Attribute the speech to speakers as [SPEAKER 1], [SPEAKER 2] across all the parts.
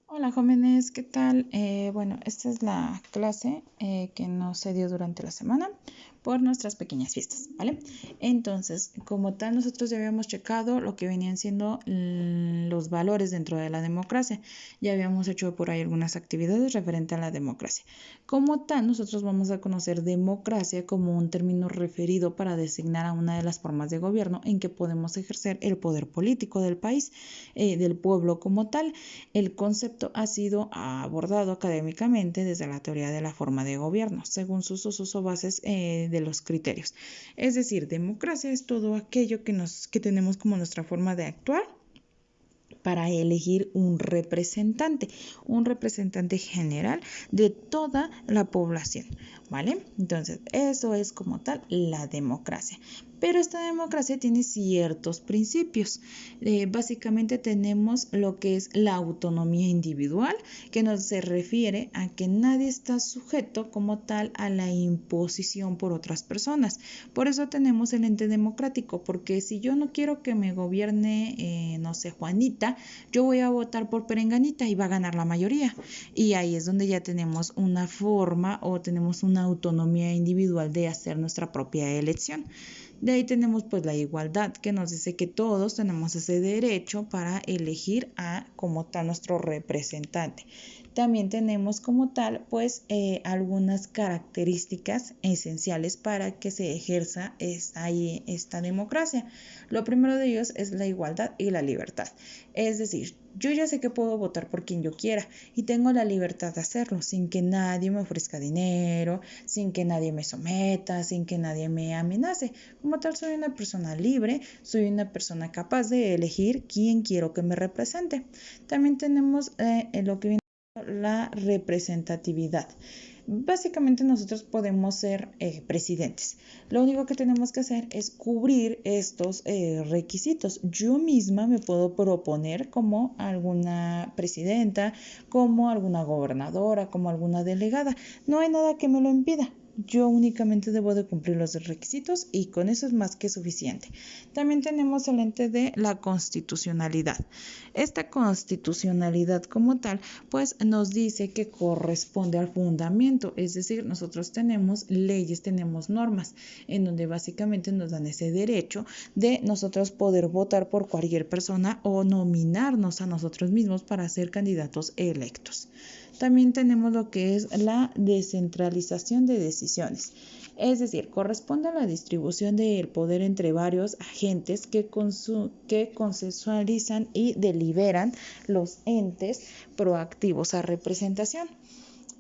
[SPEAKER 1] Hola jóvenes, ¿qué tal? Bueno, esta es la clase que nos se dio durante la semana por nuestras pequeñas fiestas, ¿vale? Entonces, como tal, nosotros ya habíamos checado lo que venían siendo los valores dentro de la democracia. Ya habíamos hecho por ahí algunas actividades referente a la democracia. Como tal, nosotros vamos a conocer democracia como un término referido para designar a una de las formas de gobierno en que podemos ejercer el poder político del país, del pueblo como tal. El concepto ha sido abordado académicamente desde la teoría de la forma de gobierno, según sus usos o bases de los criterios. Es decir, democracia es todo aquello que tenemos como nuestra forma de actuar para elegir un representante general de toda la población, ¿vale? Entonces, eso es como tal la democracia. Pero esta democracia tiene ciertos principios. Básicamente tenemos lo que es la autonomía individual, que nos se refiere a que nadie está sujeto como tal a la imposición por otras personas. Por eso tenemos el ente democrático, porque si yo no quiero que me gobierne, no sé, Juanita, yo voy a votar por Perenganita y va a ganar la mayoría. Y ahí es donde ya tenemos una forma o tenemos una autonomía individual de hacer nuestra propia elección. De ahí tenemos pues la igualdad, que nos dice que todos tenemos ese derecho para elegir a como tal nuestro representante. También tenemos como tal pues algunas características esenciales para que se ejerza esta democracia. Lo primero de ellos es la igualdad y la libertad. Es decir, yo ya sé que puedo votar por quien yo quiera y tengo la libertad de hacerlo sin que nadie me ofrezca dinero, sin que nadie me someta, sin que nadie me amenace. Como tal, soy una persona libre, soy una persona capaz de elegir quién quiero que me represente. También tenemos lo que viene la representatividad. Básicamente nosotros podemos ser presidentes. Lo único que tenemos que hacer es cubrir estos requisitos. Yo misma me puedo proponer como alguna presidenta, como alguna gobernadora, como alguna delegada. No hay nada que me lo impida. Yo únicamente debo de cumplir los requisitos y con eso es más que suficiente. También tenemos el ente de la constitucionalidad. Esta constitucionalidad como tal, pues nos dice que corresponde al fundamento, es decir, nosotros tenemos leyes, tenemos normas, en donde básicamente nos dan ese derecho de nosotros poder votar por cualquier persona o nominarnos a nosotros mismos para ser candidatos electos. También tenemos lo que es la descentralización de decisiones. Es decir, corresponde a la distribución del poder entre varios agentes que consensualizan y deliberan los entes proactivos a representación.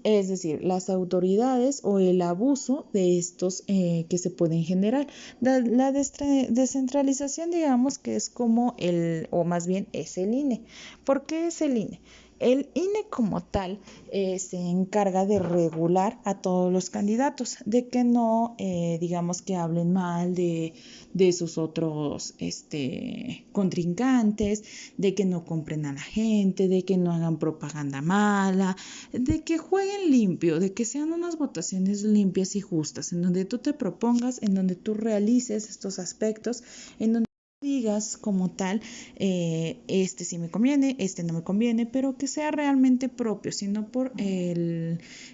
[SPEAKER 1] Es decir, las autoridades o el abuso de estos que se pueden generar. La descentralización, digamos que es como o más bien es el INE. ¿Por qué es el INE? El INE como tal se encarga de regular a todos los candidatos, de que no, digamos que hablen mal de sus otros contrincantes, de que no compren a la gente, de que no hagan propaganda mala, de que jueguen limpio, de que sean unas votaciones limpias y justas, en donde tú te propongas, en donde tú realices estos aspectos, en donde digas como tal, este sí me conviene, este no me conviene, pero que sea realmente propio, sino por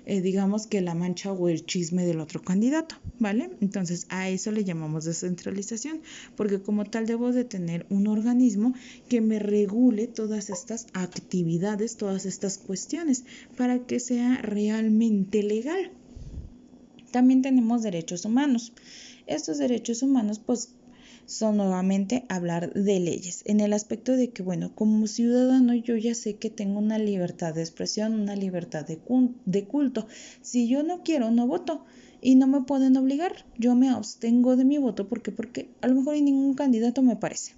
[SPEAKER 1] digamos que la mancha o el chisme del otro candidato, ¿vale? Entonces a eso le llamamos descentralización, porque como tal debo de tener un organismo que me regule todas estas actividades, todas estas cuestiones, para que sea realmente legal. También tenemos derechos humanos. Estos derechos humanos, pues, son nuevamente hablar de leyes, en el aspecto de que, bueno, como ciudadano yo ya sé que tengo una libertad de expresión, una libertad de culto. Si yo no quiero, no voto y no me pueden obligar. Yo me abstengo de mi voto porque a lo mejor ningún candidato me parece.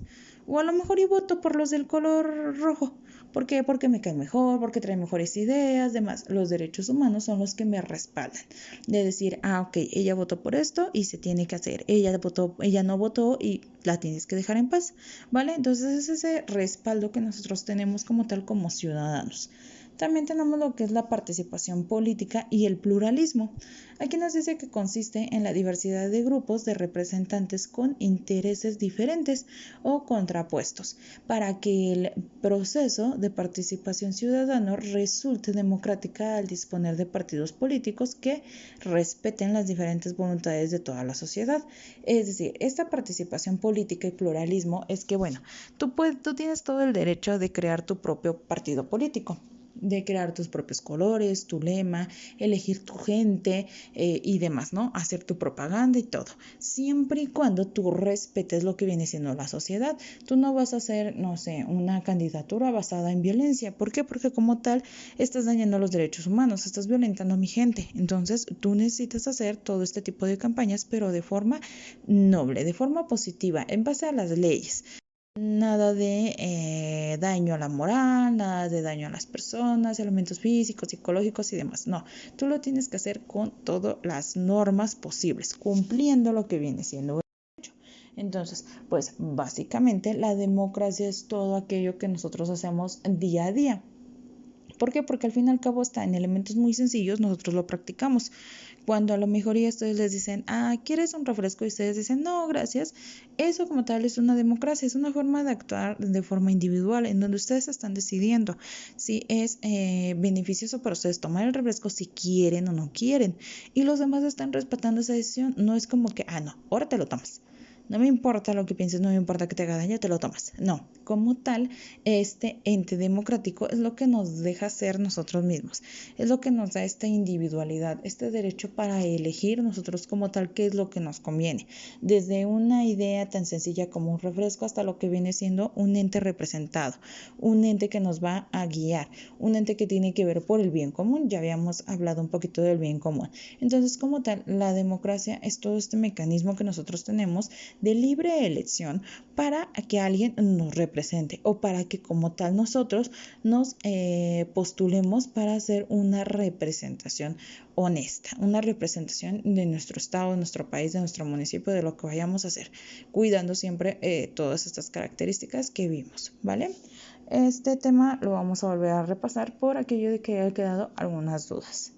[SPEAKER 1] O a lo mejor y voto por los del color rojo. ¿Por qué? Porque me caen mejor, porque traen mejores ideas, demás. Los derechos humanos son los que me respaldan. De decir, ok, ella votó por esto y se tiene que hacer. Ella no votó y la tienes que dejar en paz. ¿Vale? Entonces es ese respaldo que nosotros tenemos como tal como ciudadanos. También tenemos lo que es la participación política y el pluralismo. Aquí nos dice que consiste en la diversidad de grupos de representantes con intereses diferentes o contrapuestos, para que el proceso de participación ciudadano resulte democrática al disponer de partidos políticos que respeten las diferentes voluntades de toda la sociedad. Es decir, esta participación política y pluralismo es que, bueno, tú tienes todo el derecho de crear tu propio partido político, de crear tus propios colores, tu lema, elegir tu gente y demás, ¿no? Hacer tu propaganda y todo, siempre y cuando tú respetes lo que viene siendo la sociedad. Tú no vas a hacer, no sé, una candidatura basada en violencia. ¿Por qué? Porque como tal estás dañando los derechos humanos, estás violentando a mi gente. Entonces tú necesitas hacer todo este tipo de campañas, pero de forma noble, de forma positiva, en base a las leyes. Nada de daño a la moral, nada de daño a las personas, elementos físicos, psicológicos y demás. No, tú lo tienes que hacer con todas las normas posibles, cumpliendo lo que viene siendo el derecho. Entonces, pues básicamente la democracia es todo aquello que nosotros hacemos día a día. ¿Por qué? Porque al fin y al cabo está en elementos muy sencillos, nosotros lo practicamos. Cuando a lo mejor y ustedes les dicen, ¿quieres un refresco? Y ustedes dicen, no, gracias. Eso como tal es una democracia, es una forma de actuar de forma individual, en donde ustedes están decidiendo si es beneficioso para ustedes tomar el refresco, si quieren o no quieren. Y los demás están respetando esa decisión. No es como que, no, ahora te lo tomas. No me importa lo que pienses, no me importa que te haga daño, te lo tomas. No, como tal, este ente democrático es lo que nos deja ser nosotros mismos, es lo que nos da esta individualidad, este derecho para elegir nosotros como tal qué es lo que nos conviene, desde una idea tan sencilla como un refresco hasta lo que viene siendo un ente representado, un ente que nos va a guiar, un ente que tiene que ver por el bien común. Ya habíamos hablado un poquito del bien común. Entonces, como tal, la democracia es todo este mecanismo que nosotros tenemos de libre elección para que alguien nos represente o para que como tal nosotros nos postulemos para hacer una representación honesta, una representación de nuestro estado, de nuestro país, de nuestro municipio, de lo que vayamos a hacer, cuidando siempre todas estas características que vimos, ¿vale? Este tema lo vamos a volver a repasar por aquello de que haya quedado algunas dudas.